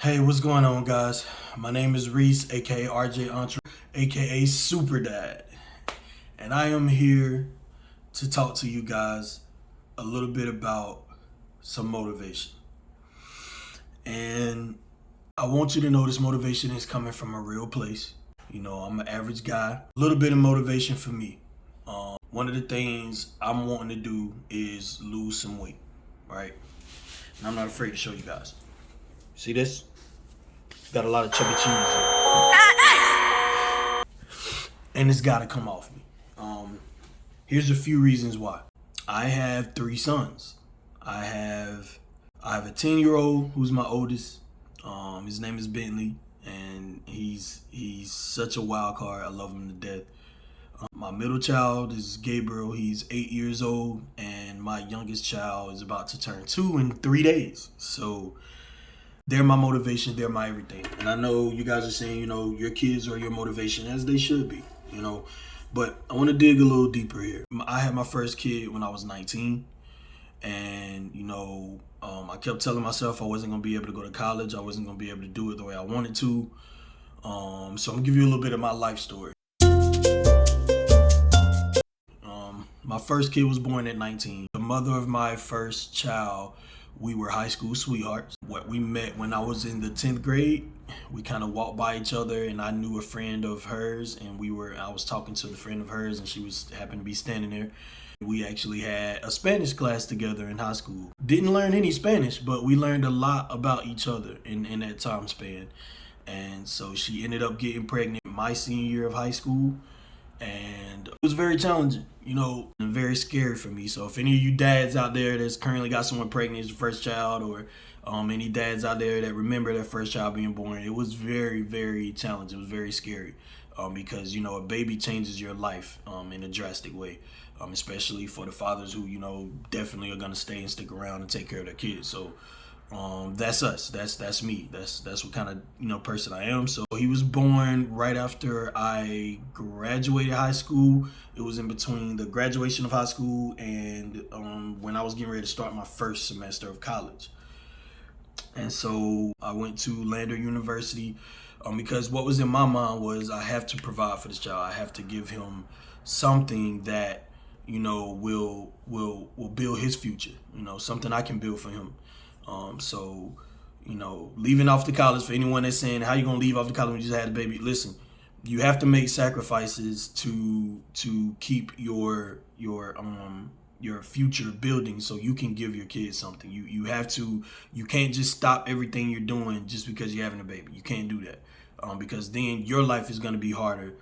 Hey, what's going on, guys? My name is Reese, aka RJ Entre, aka Super Dad, and I am here to talk to you guys a little bit about some motivation. And I want you to know this motivation is coming from a real place. I'm an average guy. A little bit of motivation for me. One of the things I'm wanting to do is lose some weight, right? And I'm not afraid to show you guys. See this? Got a lot of chubby cheese here. And it's got to come off me. Here's a few reasons why. I have three sons. I have a 10-year-old who's my oldest. His name is Bentley, and he's such a wild card. I love him to death. My middle child is Gabriel. He's 8 years old, and my youngest child is about to turn 2 in 3 days. So they're my motivation. They're my everything. And I know you guys are saying, your kids are your motivation, as they should be, But I want to dig a little deeper here. I had my first kid when I was 19. And, I kept telling myself I wasn't going to be able to go to college. I wasn't going to be able to do it the way I wanted to. So I'm going to give you a little bit of my life story. My first kid was born at 19. The mother of my first child, we were high school sweethearts. We met when I was in the 10th grade. We kind of walked by each other, and I knew a friend of hers, and I was talking to the friend of hers, and she happened to be standing there. We actually had a Spanish class together in high school. Didn't learn any Spanish, but we learned a lot about each other in that time span. And so she ended up getting pregnant my senior year of high school. And it was very challenging, and very scary for me. So if any of you dads out there that's currently got someone pregnant as your first child, or any dads out there that remember their first child being born, it was very, very challenging. It was very scary because, a baby changes your life in a drastic way, especially for the fathers who, definitely are going to stay and stick around and take care of their kids. So that's us. That's me. That's what kind of person I am. So he was born right after I graduated high school. It was in between the graduation of high school and when I was getting ready to start my first semester of college. And so I went to Lander University because what was in my mind was I have to provide for this child. I have to give him something that will build his future. Something I can build for him. So, leaving off the college, for anyone that's saying, how you gonna leave off the college when you just had a baby? Listen, you have to make sacrifices to keep your future building so you can give your kids something. You can't just stop everything you're doing just because you're having a baby. You can't do that. Because then your life is gonna be harder.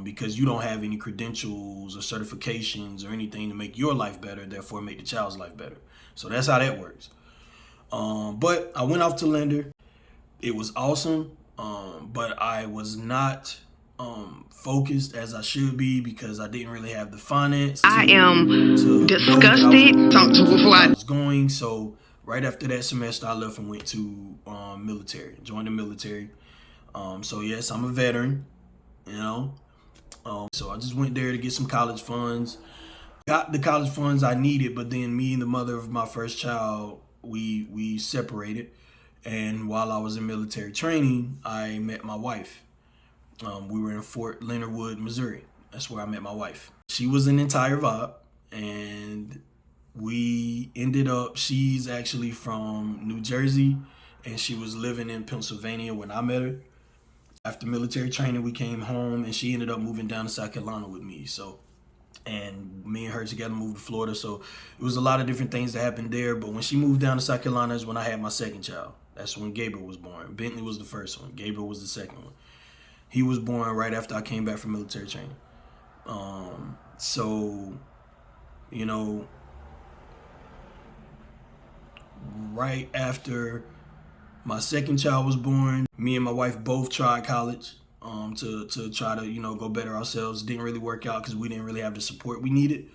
Because you don't have any credentials or certifications or anything to make your life better, therefore make the child's life better. So that's how that works. But I went off to Lander. It was awesome, but I was not focused as I should be because I didn't really have the finance. I am disgusted. I was going. So right after that semester, I left and went to military, joined the military. So yes, I'm a veteran, so I just went there to get some college funds. Got the college funds I needed, but then me and the mother of my first child, we separated. And while I was in military training, I met my wife. We were in Fort Leonard Wood, Missouri. That's where I met my wife. She was an entire vibe, and we ended up, she's actually from New Jersey, and she was living in Pennsylvania when I met her. After military training, we came home, and she ended up moving down to South Carolina with me. And me and her together moved to Florida. So it was a lot of different things that happened there. But when she moved down to South Carolina is when I had my second child. That's when Gabriel was born. Bentley was the first one. Gabriel was the second one. He was born right after I came back from military training. So, right after my second child was born, me and my wife both tried college. To try to, go better ourselves. Didn't really work out because we didn't really have the support we needed.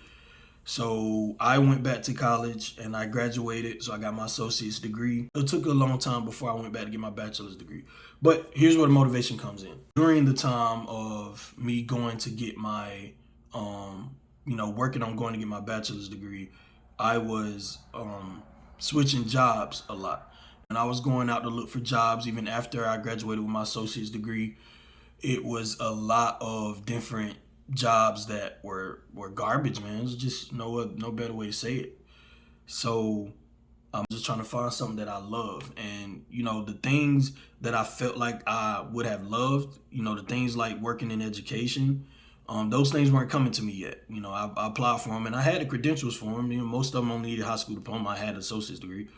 So I went back to college and I graduated. So I got my associate's degree. It took a long time before I went back to get my bachelor's degree. But here's where the motivation comes in. During the time of me going to get my, working on going to get my bachelor's degree, I was switching jobs a lot. And I was going out to look for jobs even after I graduated with my associate's degree. It was a lot of different jobs that were garbage, man. It was just no better way to say it. So I'm just trying to find something that I love. And, the things that I felt like I would have loved, the things like working in education, those things weren't coming to me yet. I applied for them and I had the credentials for them. Most of them only needed a high school diploma. I had an associate's degree,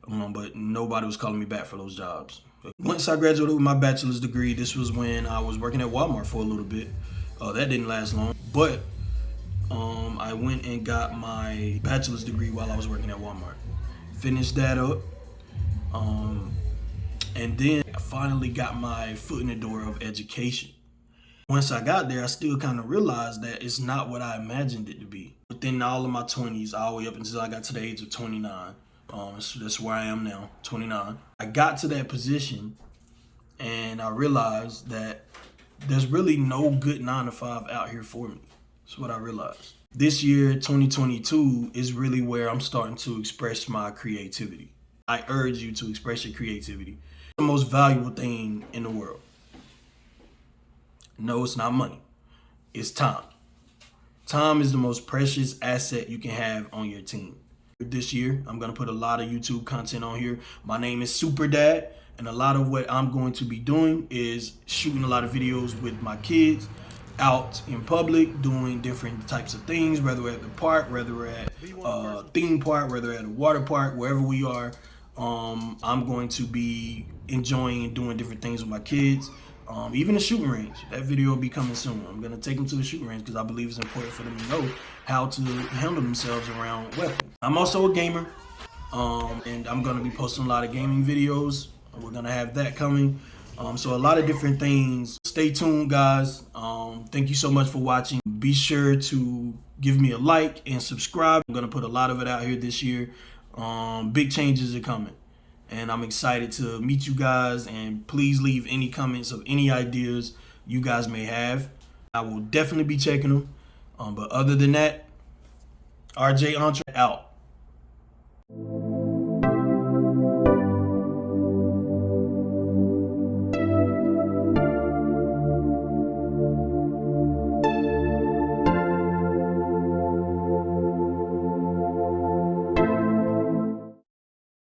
but nobody was calling me back for those jobs. Once I graduated with my bachelor's degree, this was when I was working at Walmart for a little bit. That didn't last long, but I went and got my bachelor's degree while I was working at Walmart. Finished that up, and then I finally got my foot in the door of education. Once I got there, I still kind of realized that it's not what I imagined it to be. Within all of my 20s, all the way up until I got to the age of 29, so that's where I am now, 29. I got to that position, and I realized that there's really no good 9-to-5 out here for me. That's what I realized. This year, 2022, is really where I'm starting to express my creativity. I urge you to express your creativity. It's the most valuable thing in the world. No, it's not money. It's time. Time is the most precious asset you can have on your team. This year, I'm going to put a lot of YouTube content on here. My name is Super Dad, and a lot of what I'm going to be doing is shooting a lot of videos with my kids out in public, doing different types of things, whether we're at the park, whether we're at a theme park, whether we're at a water park, wherever we are. I'm going to be enjoying and doing different things with my kids. Even the shooting range. That video will be coming soon. I'm going to take them to the shooting range because I believe it's important for them to know how to handle themselves around weapons. I'm also a gamer, and I'm going to be posting a lot of gaming videos. We're going to have that coming. So a lot of different things. Stay tuned, guys. Thank you so much for watching. Be sure to give me a like and subscribe. I'm going to put a lot of it out here this year. Big changes are coming. And I'm excited to meet you guys, and please leave any comments of any ideas you guys may have. I will definitely be checking them. But other than that, RJ Entre out.